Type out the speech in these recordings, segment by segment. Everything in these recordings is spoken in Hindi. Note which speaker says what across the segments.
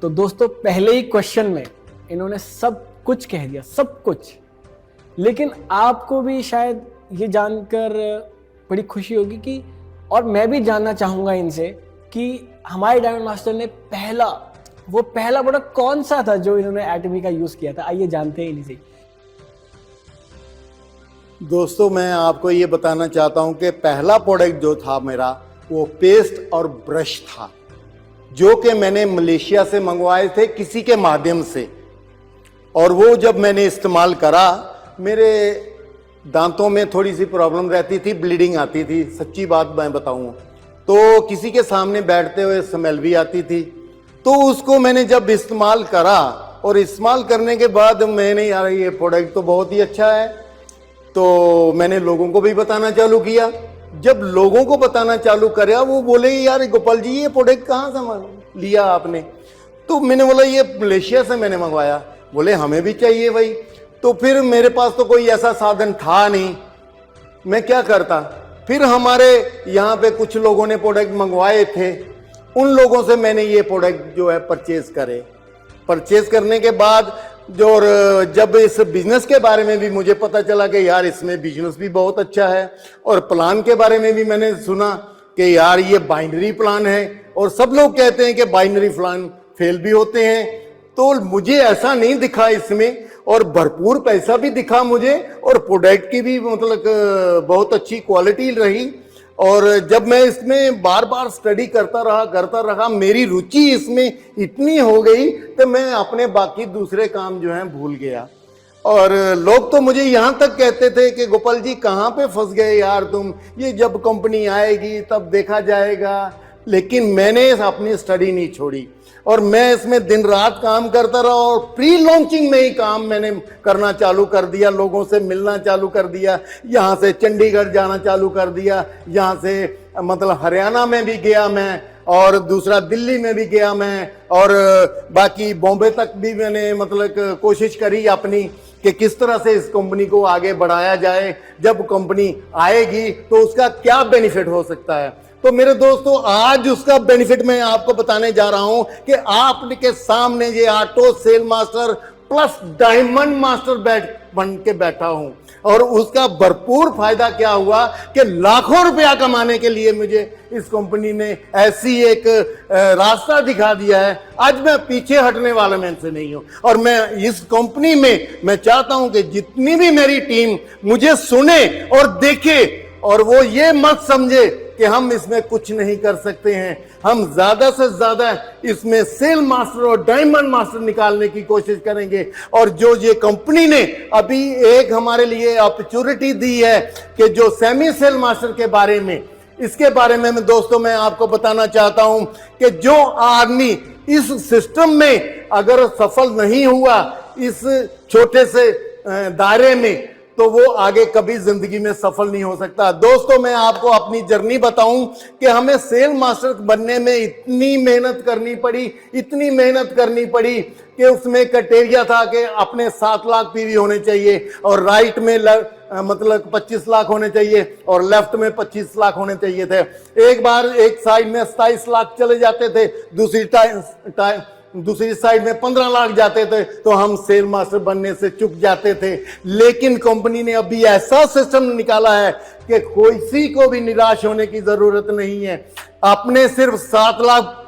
Speaker 1: तो दोस्तों पहले ही क्वेश्चन में इन्होंने सब कुछ कह दिया, सब कुछ। लेकिन आपको भी शायद ये जानकर बड़ी खुशी होगी कि, और मैं भी जानना चाहूंगा इनसे कि हमारे डायमंड मास्टर ने पहला प्रोडक्ट कौन सा था जो इन्होंने एटमी का यूज किया था। आइए जानते हैं इन्हीं से।
Speaker 2: दोस्तों मैं आपको ये बताना चाहता हूं कि पहला प्रोडक्ट जो था मेरा वो पेस्ट और ब्रश था, जो कि मैंने मलेशिया से मंगवाए थे किसी के माध्यम से। और वो जब मैंने इस्तेमाल करा, मेरे दांतों में थोड़ी सी प्रॉब्लम रहती थी, ब्लीडिंग आती थी। सच्ची बात मैं बताऊं तो किसी के सामने बैठते हुए स्मेल भी आती थी। तो उसको मैंने जब इस्तेमाल करा, और इस्तेमाल करने के बाद मैंने, यार ये प्रोडक्ट तो बहुत ही अच्छा है, तो मैंने लोगों को भी बताना चालू किया। जब लोगों को बताना चालू करा, वो बोले यार गोपाल जी ये प्रोडक्ट कहाँ से लिया आपने? तो मैंने बोला ये मलेशिया से मैंने मंगवाया। बोले हमें भी चाहिए भाई। तो फिर मेरे पास तो कोई ऐसा साधन था नहीं, मैं क्या करता। फिर हमारे यहाँ पे कुछ लोगों ने प्रोडक्ट मंगवाए थे, उन लोगों से मैंने ये प्रोडक्ट जो है परचेज करे। परचेज करने के बाद जब इस बिजनेस के बारे में भी मुझे पता चला कि यार इसमें बिजनेस भी बहुत अच्छा है, और प्लान के बारे में भी मैंने सुना कि यार ये बाइनरी प्लान है, और सब लोग कहते हैं कि बाइनरी प्लान फेल भी होते हैं। तो मुझे ऐसा नहीं दिखा इसमें, और भरपूर पैसा भी दिखा मुझे, और प्रोडक्ट की भी मतलब बहुत अच्छी क्वालिटी रही। और जब मैं इसमें बार बार स्टडी करता रहा, मेरी रुचि इसमें इतनी हो गई कि मैं अपने बाकी दूसरे काम जो हैं भूल गया। और लोग तो मुझे यहाँ तक कहते थे कि गोपाल जी कहाँ पे फंस गए यार तुम, ये जब कंपनी आएगी तब देखा जाएगा। लेकिन मैंने अपनी स्टडी नहीं छोड़ी, और मैं इसमें दिन रात काम करता रहा, और प्री लॉन्चिंग में ही काम मैंने करना चालू कर दिया, लोगों से मिलना चालू कर दिया, यहाँ से चंडीगढ़ जाना चालू कर दिया, यहाँ से मतलब हरियाणा में भी गया मैं, और दूसरा दिल्ली में भी गया मैं, और बाकी बॉम्बे तक भी मैंने मतलब कोशिश करी अपनी कि किस तरह से इस कंपनी को आगे बढ़ाया जाए। जब कंपनी आएगी तो उसका क्या बेनिफिट हो सकता है। तो मेरे दोस्तों आज उसका बेनिफिट मैं आपको बताने जा रहा हूं कि आपके सामने ये auto sell master plus diamond master बन के बैठा हूं। और उसका भरपूर फायदा क्या हुआ कि लाखों रुपया कमाने के लिए मुझे इस कंपनी ने ऐसी एक रास्ता दिखा दिया है। आज मैं पीछे हटने वाला मैं से नहीं हूं, और मैं इस कंपनी में मैं चाहता हूं कि जितनी भी मेरी टीम मुझे सुने और देखे, और वो ये मत समझे कि हम इसमें कुछ नहीं कर सकते हैं। हम ज्यादा से ज्यादा इसमें सेल मास्टर और डायमंड मास्टर निकालने की कोशिश करेंगे। और जो ये कंपनी ने अभी एक हमारे लिए अपॉर्चुनिटी दी है कि जो सेमी सेल मास्टर के बारे में, इसके बारे में दोस्तों मैं आपको बताना चाहता हूं कि जो आदमी इस सिस्टम में अगर सफल नहीं हुआ इस छोटे से दायरे में, तो वो आगे कभी जिंदगी में सफल नहीं हो सकता। दोस्तों मैं आपको अपनी जर्नी बताऊं कि हमें सेल मास्टर बनने में इतनी मेहनत करनी पड़ी कि उसमें क्राइटेरिया था कि अपने 7 लाख पीवी होने चाहिए, और राइट में मतलब 25 लाख होने चाहिए, और लेफ्ट में 25 लाख होने चाहिए थे। एक बार एक साइड में 27 लाख चले जाते थे, दूसरी साइड में 15 लाख जाते थे, तो हम सेल मास्टर बनने से चूक जाते थे। लेकिन कंपनी ने अभी ऐसा सिस्टम निकाला है कि किसी को भी निराश होने की जरूरत नहीं है। आपने सिर्फ 7 लाख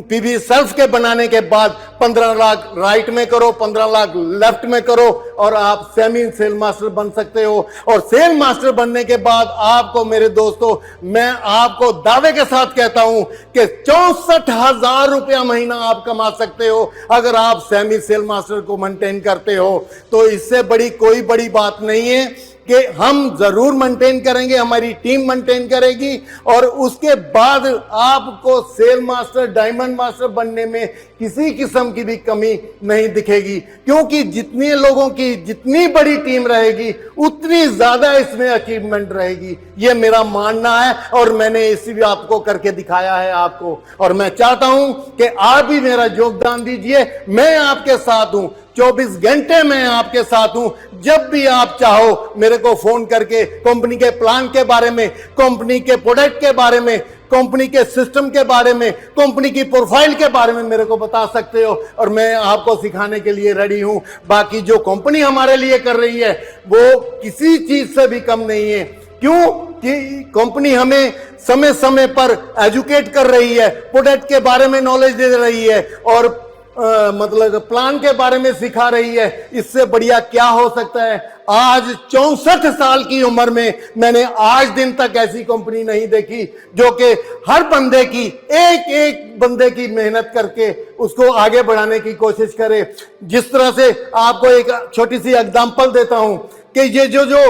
Speaker 2: पीवी सेल्फ के बनाने के बाद 15 लाख राइट में करो, 15 लाख लेफ्ट में करो, और आप सेमी सेल मास्टर बन सकते हो। और सेल मास्टर बनने के बाद आपको मेरे दोस्तों मैं आपको दावे के साथ कहता हूं कि 64,000 रुपया महीना आप कमा सकते हो अगर आप सेमी सेल मास्टर को मेंटेन करते हो। तो इससे बड़ी कोई बड़ी बात नहीं है कि हम जरूर मेंटेन करेंगे, हमारी टीम मेंटेन करेगी, और उसके बाद आपको सेल मास्टर डायमंड मास्टर बनने में किसी किस्म की भी कमी नहीं दिखेगी। क्योंकि जितने लोगों की जितनी बड़ी टीम रहेगी उतनी ज्यादा इसमें अचीवमेंट रहेगी, ये मेरा मानना है, और मैंने इसी भी आपको करके दिखाया है आपको। और मैं चाहता हूं कि आप भी मेरा योगदान दीजिए। मैं आपके साथ हूं, 24 घंटे मैं आपके साथ हूं। जब भी आप चाहो मेरे को फोन करके कंपनी के प्लान के बारे में, कंपनी के प्रोडक्ट के बारे में, कंपनी के सिस्टम के बारे में, कंपनी की प्रोफाइल के बारे में मेरे को बता सकते हो और मैं आपको सिखाने के लिए रेडी हूं। बाकी जो कंपनी हमारे लिए कर रही है वो किसी चीज से भी कम नहीं है। क्यों कि कंपनी हमें समय समय पर एजुकेट कर रही है, प्रोडक्ट के बारे में नॉलेज दे रही है और मतलब प्लान के बारे में सिखा रही है। इससे बढ़िया क्या हो सकता है। आज 64 साल की उम्र में मैंने आज दिन तक ऐसी कंपनी नहीं देखी जो कि हर बंदे की एक एक बंदे की मेहनत करके उसको आगे बढ़ाने की कोशिश करे। जिस तरह से आपको एक छोटी सी एग्जांपल देता हूं कि ये जो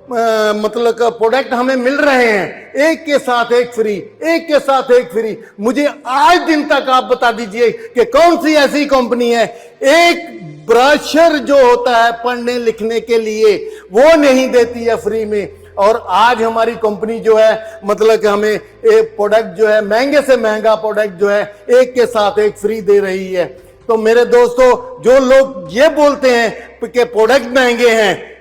Speaker 2: मतलब प्रोडक्ट हमें मिल रहे हैं, एक के साथ एक फ्री, एक के साथ एक फ्री, मुझे आज दिन तक आप बता दीजिए कि कौन सी ऐसी कंपनी है एक ब्रोशर जो होता है पढ़ने लिखने के लिए वो नहीं देती है फ्री में। और आज हमारी कंपनी जो है मतलब कि हमें एक प्रोडक्ट जो है महंगे से महंगा प्रोडक्ट जो है एक के साथ एक फ्री दे रही है। तो मेरे दोस्तों, जो लोग ये बोलते हैं कि प्रोडक्ट महंगे हैं,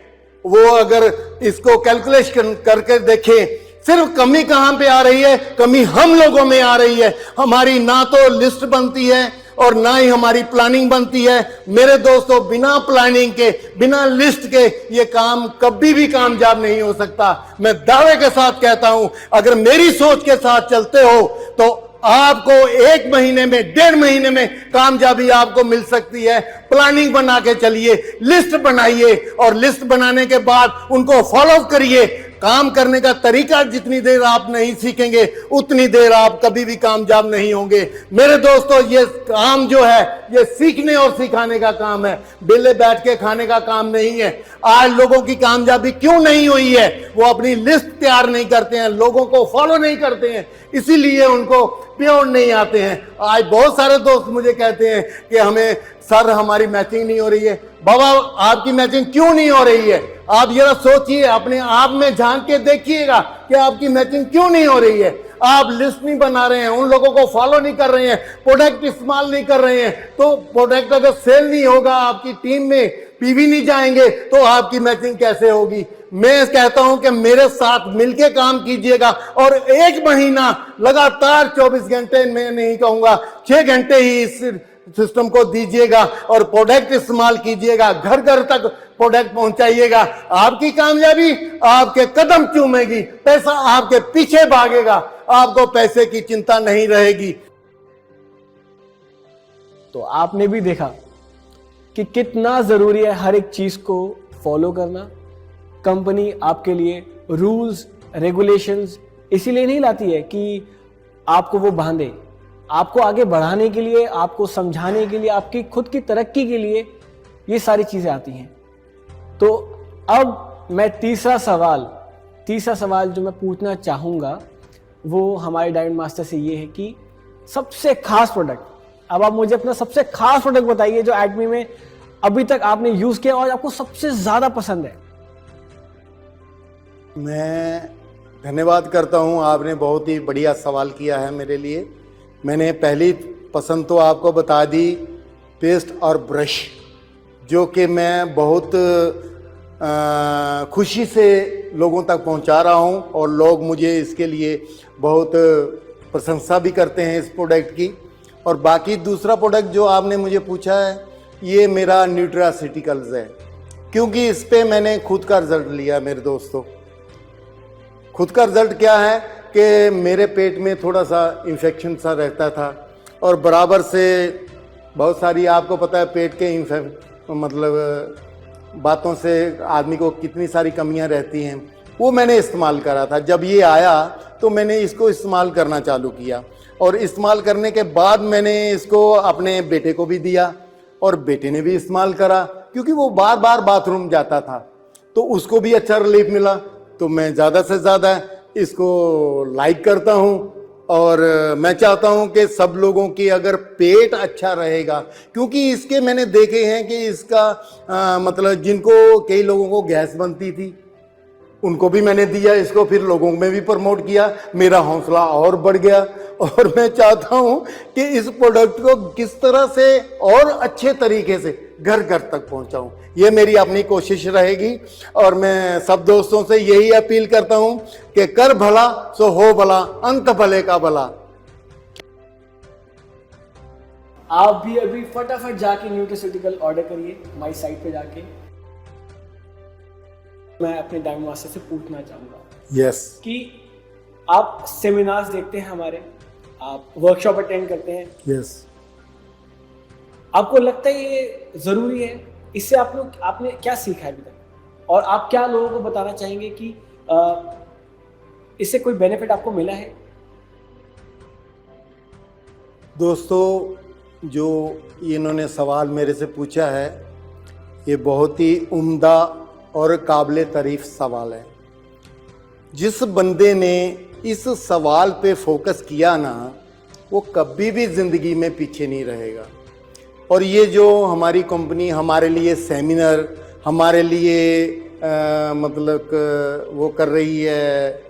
Speaker 2: वो अगर इसको कैलकुलेशन करके देखें, सिर्फ कमी कहां पे आ रही है? कमी हम लोगों में आ रही है। हमारी ना तो लिस्ट बनती है और ना ही हमारी प्लानिंग बनती है। मेरे दोस्तों, बिना प्लानिंग के, बिना लिस्ट के ये काम कभी भी कामयाब नहीं हो सकता। मैं दावे के साथ कहता हूं, अगर मेरी सोच के साथ चलते हो तो आपको 1 महीने में, 1.5 महीने में कामयाबी आपको मिल सकती है। प्लानिंग बना के चलिए, लिस्ट बनाइए और लिस्ट बनाने के बाद उनको फॉलो करिए। काम करने का तरीका जितनी देर आप नहीं सीखेंगे उतनी देर आप कभी भी कामयाब नहीं होंगे। मेरे दोस्तों, ये काम जो है ये सीखने और सिखाने का काम है, बेले बैठ के खाने का काम नहीं है। आज लोगों की कामयाबी क्यों नहीं हुई है? वो अपनी लिस्ट तैयार नहीं करते हैं, लोगों को फॉलो नहीं करते हैं, इसीलिए उनको प्योर नहीं आते हैं। आज बहुत सारे दोस्त मुझे कहते हैं कि हमें सर हमारी मैचिंग नहीं हो रही है। बाबा, आपकी मैचिंग क्यों नहीं हो रही है? आप जरा सोचिए, अपने आप में झांक के देखिएगा कि आपकी मैचिंग क्यों नहीं हो रही है। आप लिस्ट नहीं बना रहे हैं, उन लोगों को फॉलो नहीं कर रहे हैं, प्रोडक्ट इस्तेमाल नहीं कर रहे हैं। तो प्रोडक्ट अगर सेल नहीं होगा, आपकी टीम में पीवी नहीं जाएंगे, तो आपकी मैचिंग कैसे होगी? मैं कहता हूं कि मेरे साथ मिलके काम कीजिएगा और 1 महीना लगातार 24 घंटे, मैं नहीं कहूंगा 6 घंटे ही इस सिस्टम को दीजिएगा और प्रोडक्ट इस्तेमाल कीजिएगा, घर घर तक प्रोडक्ट पहुंचाइएगा। आपकी कामयाबी आपके कदम चूमेगी, पैसा आपके पीछे भागेगा, आपको पैसे की चिंता नहीं रहेगी।
Speaker 1: तो आपने भी देखा कि कितना जरूरी है हर एक चीज को फॉलो करना। कंपनी आपके लिए रूल्स रेगुलेशंस इसीलिए नहीं लाती है कि आपको वो बांधे, आपको आगे बढ़ाने के लिए, आपको समझाने के लिए, आपकी खुद की तरक्की के लिए ये सारी चीजें आती हैं। तो अब मैं तीसरा सवाल जो मैं पूछना चाहूंगा वो हमारे डायमंड मास्टर से ये है कि सबसे खास प्रोडक्ट, अब आप मुझे अपना सबसे खास प्रोडक्ट बताइए जो एडमी में अभी तक आपने यूज किया और आपको सबसे ज्यादा पसंद है।
Speaker 2: मैं धन्यवाद करता हूं, आपने बहुत ही बढ़िया सवाल किया है मेरे लिए। मैंने पहली पसंद तो आपको बता दी, पेस्ट और ब्रश, जो कि मैं बहुत खुशी से लोगों तक पहुंचा रहा हूं और लोग मुझे इसके लिए बहुत प्रशंसा भी करते हैं इस प्रोडक्ट की। और बाकी दूसरा प्रोडक्ट जो आपने मुझे पूछा है, ये मेरा न्यूट्रासिटिकल्स है, क्योंकि इस पे मैंने खुद का रिजल्ट लिया। मेरे दोस्तों, खुद का रिजल्ट क्या है कि मेरे पेट में थोड़ा सा इन्फेक्शन सा रहता था और बराबर से बहुत सारी, आपको पता है पेट के मतलब बातों से आदमी को कितनी सारी कमियां रहती हैं, वो मैंने इस्तेमाल करा था। जब ये आया तो मैंने इसको इस्तेमाल करना चालू किया और इस्तेमाल करने के बाद मैंने इसको अपने बेटे को भी दिया और बेटे ने भी इस्तेमाल करा, क्योंकि वो बार बार बाथरूम जाता था तो उसको भी अच्छा रिलीफ मिला। तो मैं ज़्यादा से ज़्यादा इसको लाइक करता हूँ और मैं चाहता हूं कि सब लोगों की अगर पेट अच्छा रहेगा, क्योंकि इसके मैंने देखे हैं कि इसका मतलब जिनको कई लोगों को गैस बनती थी उनको भी मैंने दिया इसको, फिर लोगों में भी प्रमोट किया, मेरा हौसला और बढ़ गया। और मैं चाहता हूं कि इस प्रोडक्ट को किस तरह से और अच्छे तरीके से घर घर तक पहुंचाऊं। ये मेरी अपनी कोशिश रहेगी और मैं सब दोस्तों से यही अपील करता हूं कि कर भला सो हो भला, अंत भले का भला।
Speaker 1: आप भी अभी फटाफट जाके न्यूट्रास्यूटिकल ऑर्डर करिए माई साइट पे जाके। मैं अपने डायमंड मास्टर से पूछना चाहूंगा
Speaker 2: यस
Speaker 1: कि आप सेमिनार्स देखते हैं हमारे, आप वर्कशॉप अटेंड करते हैं,
Speaker 2: यस
Speaker 1: आपको लगता है ये जरूरी है? इससे आपने क्या सीखा है अभी तक, और आप क्या लोगों को बताना चाहेंगे कि इससे कोई बेनिफिट आपको मिला है?
Speaker 2: दोस्तों, जो इन्होंने सवाल मेरे से पूछा है ये बहुत ही उम्दा और काबिल तारीफ सवाल है। जिस बंदे ने इस सवाल पे फोकस किया ना, वो कभी भी ज़िंदगी में पीछे नहीं रहेगा। और ये जो हमारी कंपनी हमारे लिए सेमिनार, हमारे लिए वो कर रही है,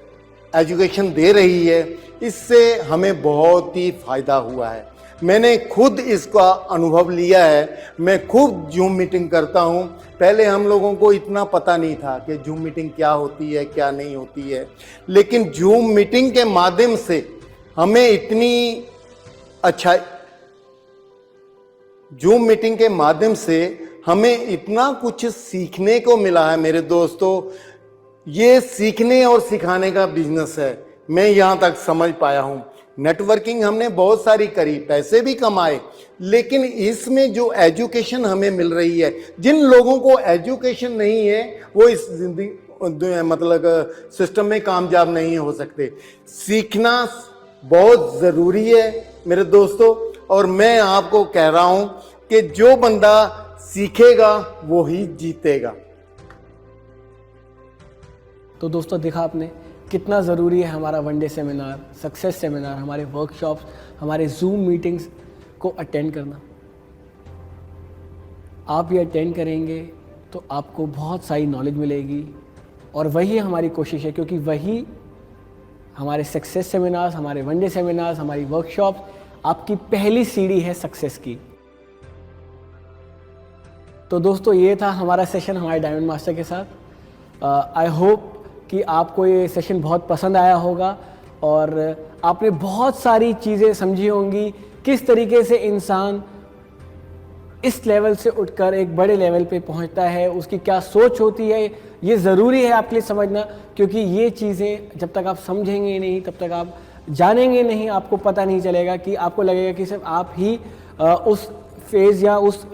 Speaker 2: एजुकेशन दे रही है, इससे हमें बहुत ही फ़ायदा हुआ है। मैंने खुद इसका अनुभव लिया है। मैं खुद जूम मीटिंग करता हूं। पहले हम लोगों को इतना पता नहीं था कि जूम मीटिंग क्या होती है, क्या नहीं होती है, लेकिन जूम मीटिंग के माध्यम से हमें इतना कुछ सीखने को मिला है मेरे दोस्तों। ये सीखने और सिखाने का बिजनेस है, मैं यहाँ तक समझ पाया हूँ। नेटवर्किंग हमने बहुत सारी करी, पैसे भी कमाए, लेकिन इसमें जो एजुकेशन हमें मिल रही है, जिन लोगों को एजुकेशन नहीं है वो इस जिंदगी सिस्टम में कामयाब नहीं हो सकते। सीखना बहुत ज़रूरी है मेरे दोस्तों, और मैं आपको कह रहा हूं कि जो बंदा सीखेगा वो ही जीतेगा।
Speaker 1: तो दोस्तों, देखा आपने कितना ज़रूरी है हमारा one day seminar, success seminar, हमारे वर्कशॉप्स, हमारे जूम मीटिंग्स को अटेंड करना। आप ये अटेंड करेंगे तो आपको बहुत सारी नॉलेज मिलेगी, और वही हमारी कोशिश है, क्योंकि वही हमारे सक्सेस सेमिनार्स, हमारे वन डे सेमिनार्स, हमारी वर्कशॉप्स आपकी पहली सीढ़ी है सक्सेस की। तो दोस्तों, ये था हमारा सेशन हमारे डायमंड मास्टर के साथ। आई होप कि आपको ये सेशन बहुत पसंद आया होगा और आपने बहुत सारी चीज़ें समझी होंगी, किस तरीके से इंसान इस लेवल से उठकर एक बड़े लेवल पे पहुंचता है, उसकी क्या सोच होती है। ये ज़रूरी है आपके लिए समझना, क्योंकि ये चीज़ें जब तक आप समझेंगे नहीं, तब तक आप जानेंगे नहीं, आपको पता नहीं चलेगा, कि आपको लगेगा कि सिर्फ आप ही उस फेज़ या उस